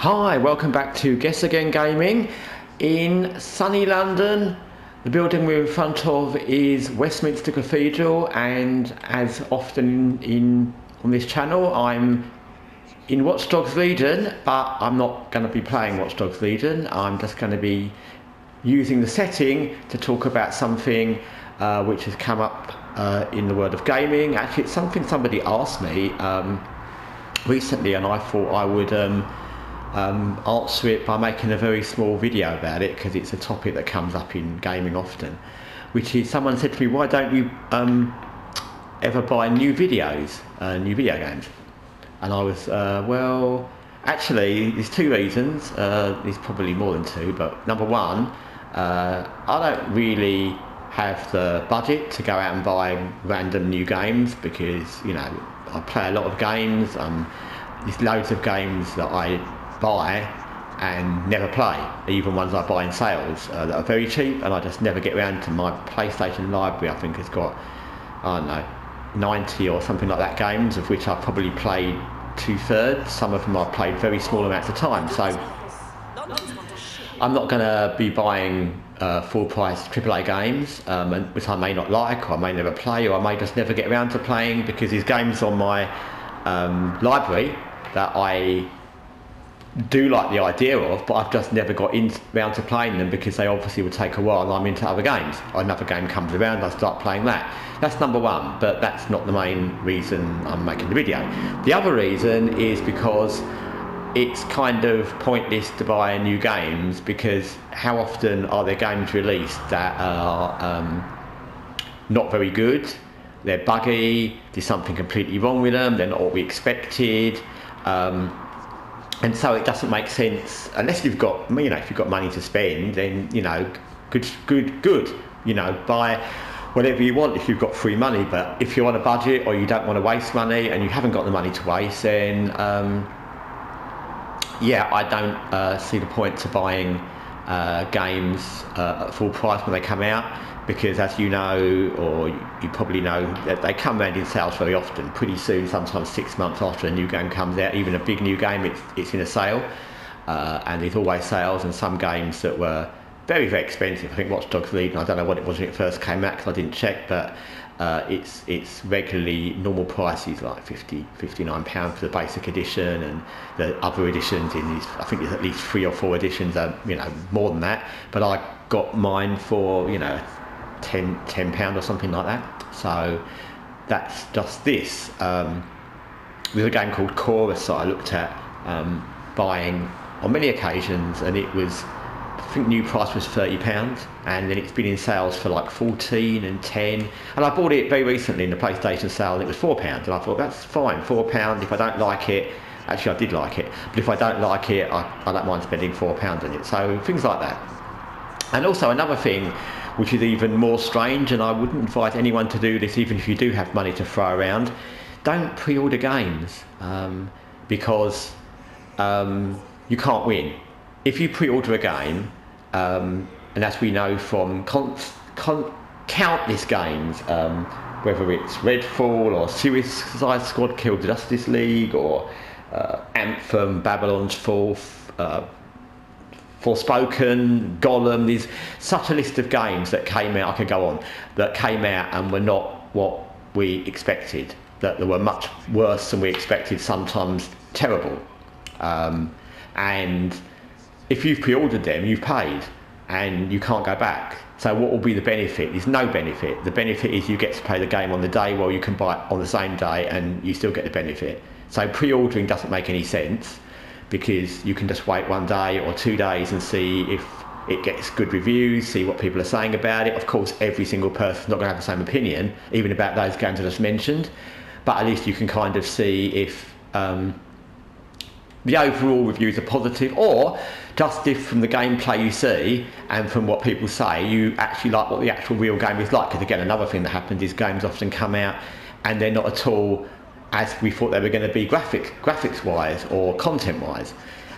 Hi, welcome back to Guessagaingaming in sunny London. The building we're in front of is Westminster Cathedral, and as often on this channel I'm in Watch Dogs Legion, but I'm not going to be playing Watch Dogs Legion. I'm just going to be using the setting to talk about something which has come up in the world of gaming. Actually, it's something somebody asked me recently, and I thought I would answer it by making a very small video about it, because it's a topic that comes up in gaming often, which is, someone said to me, why don't you ever buy new video games? And I was, well, actually there's two reasons. There's probably more than two, but number one, I don't really have the budget to go out and buy random new games, because, you know, I play a lot of games. There's loads of games that I buy and never play, even ones I buy in sales that are very cheap, and I just never get around to. My PlayStation library, I think, has got, I don't know, 90 or something like that games, of which I've probably played 2/3. Some of them I've played very small amounts of time, so I'm not going to be buying full price AAA games, which I may not like, or I may never play, or I may just never get around to playing, because there's games on my library that I do like the idea of, but I've just never got round to playing them, because they obviously will take a while and I'm into other games. Another game comes around, I start playing that. That's number one, but that's not the main reason I'm making the video. The other reason is because it's kind of pointless to buy new games, because how often are there games released that are not very good? They're buggy, there's something completely wrong with them, they're not what we expected. And so it doesn't make sense, unless you've got, you know, if you've got money to spend, then, you know, good, you know, buy whatever you want if you've got free money. But if you're on a budget, or you don't want to waste money and you haven't got the money to waste, then yeah, I don't see the point to buying games at full price when they come out, because, as you know, or you probably know, that they come around in sales very often, pretty soon, sometimes 6 months after a new game comes out. Even a big new game, it's in a sale, and there's always sales. And some games that were very, very expensive, I think Watch Dogs Legion, I don't know what it was when it first came out, because I didn't check, but it's regularly normal prices, like £59 for the basic edition, and the other editions in these, I think there's at least 3 or 4 editions, you know, more than that. But I got mine for, you know, £10 or something like that. So that's just this. There's a game called Chorus that I looked at buying on many occasions, and it was, I think new price was £30, and then it's been in sales for like 14 and 10, and I bought it very recently in the PlayStation sale, and it was £4, and I thought, that's fine, £4. If I don't like it, actually I did like it, but if I don't like it, I don't mind spending £4 on it. So things like that. And also another thing which is even more strange, and I wouldn't advise anyone to do this even if you do have money to throw around, don't pre-order games, because you can't win. If you pre-order a game, and as we know from countless games, whether it's Redfall or Suicide Squad Kill the Justice League, or Anthem, Babylon's Fall, Forspoken, Gollum, there's such a list of games that came out, I could go on, that came out and were not what we expected, that they were much worse than we expected, sometimes terrible. And if you've pre-ordered them, you've paid, and you can't go back. So what will be the benefit? There's no benefit. The benefit is you get to play the game on the day, while you can buy it on the same day and you still get the benefit. So pre-ordering doesn't make any sense, because you can just wait 1 day or 2 days and see if it gets good reviews, see what people are saying about it. Of course, every single person's not going to have the same opinion, even about those games I just mentioned, but at least you can kind of see if the overall reviews are positive, or just if from the gameplay you see and from what people say, you actually like what the actual real game is like. Because again, another thing that happens is games often come out and they're not at all as we thought they were going to be graphics wise or content wise.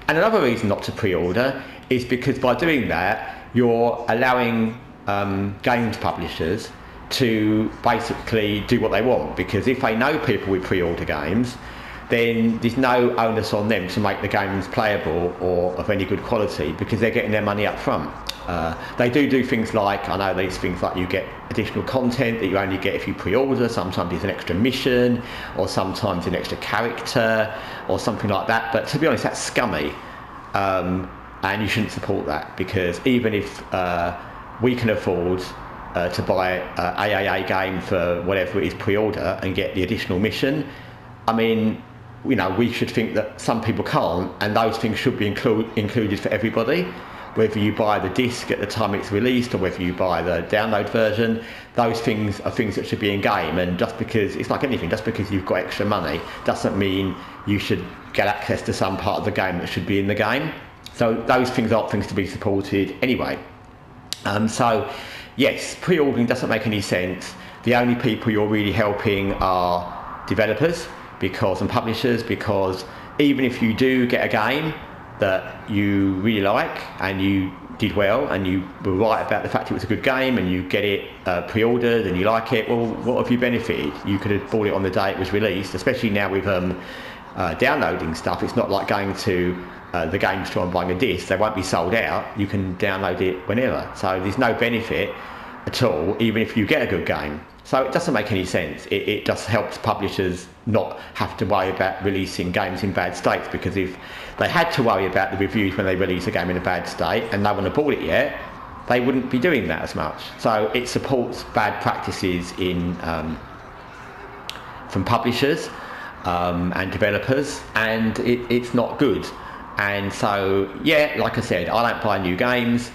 And another reason not to pre-order is because by doing that, you're allowing games publishers to basically do what they want, because if they know people will pre-order games, then there's no onus on them to make the games playable or of any good quality, because they're getting their money up front. They do things like, I know these things like you get additional content that you only get if you pre-order. Sometimes it's an extra mission, or sometimes an extra character, or something like that. But to be honest, that's scummy, and you shouldn't support that, because even if we can afford to buy an AAA game for whatever it is pre-order and get the additional mission, I mean, you know, we should think that some people can't, and those things should be included for everybody, whether you buy the disc at the time it's released or whether you buy the download version. Those things are things that should be in game, and just because, it's like anything, just because you've got extra money doesn't mean you should get access to some part of the game that should be in the game. So those things aren't things to be supported anyway. So yes, pre-ordering doesn't make any sense. The only people you're really helping are developers and publishers, because even if you do get a game that you really like and you did well and you were right about the fact it was a good game and you get it pre-ordered and you like it, well, what have you benefited? You could have bought it on the day it was released. Especially now with downloading stuff, it's not like going to the game store and buying a disc. They won't be sold out. You can download it whenever, so there's no benefit at all, even if you get a good game. So it doesn't make any sense. It just helps publishers not have to worry about releasing games in bad states, because if they had to worry about the reviews when they release a game in a bad state and no one had bought it yet, they wouldn't be doing that as much. So it supports bad practices from publishers and developers, and it's not good. And so, yeah, like I said, I don't buy new games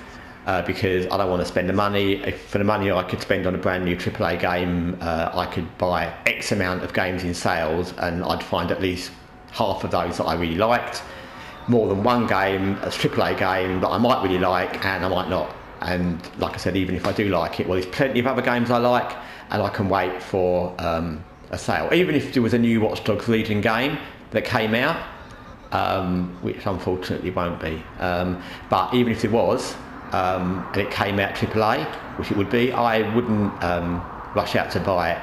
because I don't want to spend the money. For the money I could spend on a brand new AAA game, I could buy X amount of games in sales, and I'd find at least half of those that I really liked. More than one game, a AAA game that I might really like and I might not. And like I said, even if I do like it, well, there's plenty of other games I like, and I can wait for a sale. Even if there was a new Watch Dogs Legion game that came out, which unfortunately won't be, but even if there was, and it came out AAA, which it would be, I wouldn't rush out to buy it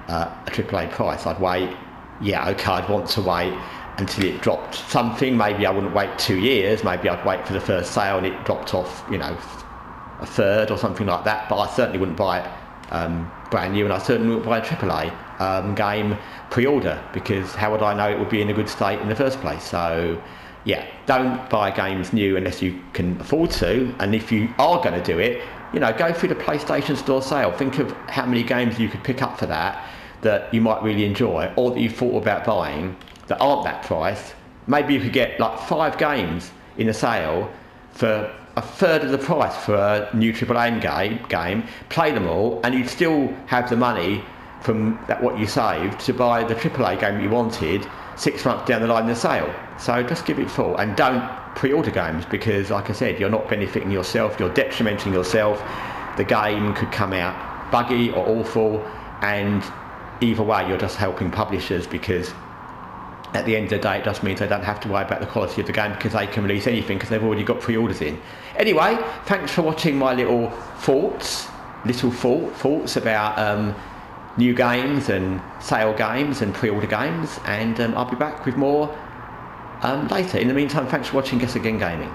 a AAA price. I'd wait. Yeah, okay, I'd want to wait until it dropped something. Maybe I wouldn't wait 2 years. Maybe I'd wait for the first sale and it dropped off, you know, a third or something like that. But I certainly wouldn't buy it brand new, and I certainly wouldn't buy a AAA game pre-order, because how would I know it would be in a good state in the first place? So yeah, don't buy games new unless you can afford to, and if you are going to do it, you know, go through the PlayStation Store sale. Think of how many games you could pick up for that you might really enjoy, or that you thought about buying that aren't that price. Maybe you could get like 5 games in a sale for a third of the price for a new AAA game, play them all, and you'd still have the money from what you saved to buy the AAA game you wanted 6 months down the line in the sale. So just give it full, and don't pre-order games, because like I said, you're not benefiting yourself, you're detrimenting yourself. The game could come out buggy or awful, and either way you're just helping publishers, because at the end of the day it just means they don't have to worry about the quality of the game, because they can release anything because they've already got pre-orders in. Anyway, thanks for watching my little thoughts about new games and sale games and pre-order games, and I'll be back with more later. In the meantime, thanks for watching Guessagaingaming.